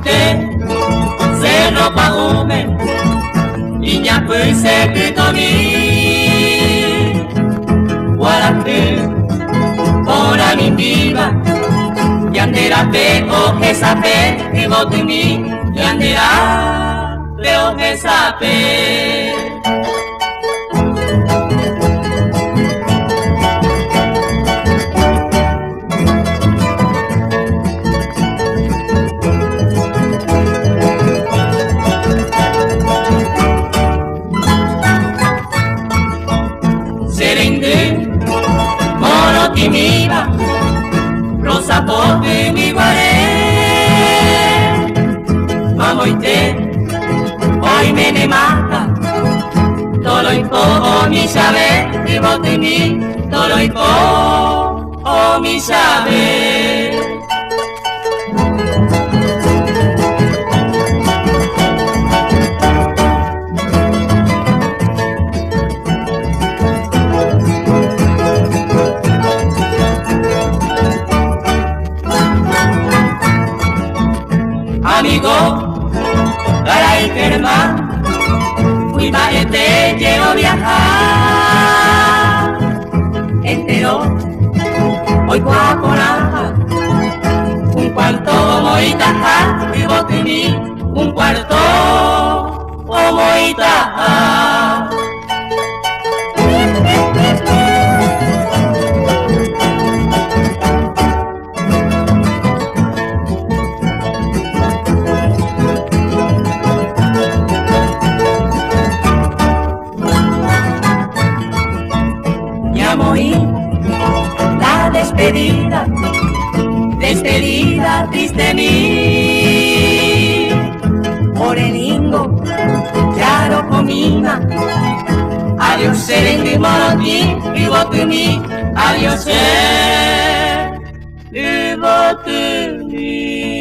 te se ropa húmeda y ya pues se quitó mi guarate por a mi viva y anderá peo que sabe que vote mi y anderá peo que sabe. Mira, rosa pote mi guaré, vamos y te, hoy me ne mata, todo y po mi sabe, y bote mi, todo y po mi sabe. Amigo, para el Germán, fui para te llevo viajar entero, hoy guaponaja, un cuarto muy taja, y botini, un cuarto muy taja. La despedida, despedida triste mí, moreningo, ya no comina, adiós serendi moroti, y botuni, adiós serendi botuni.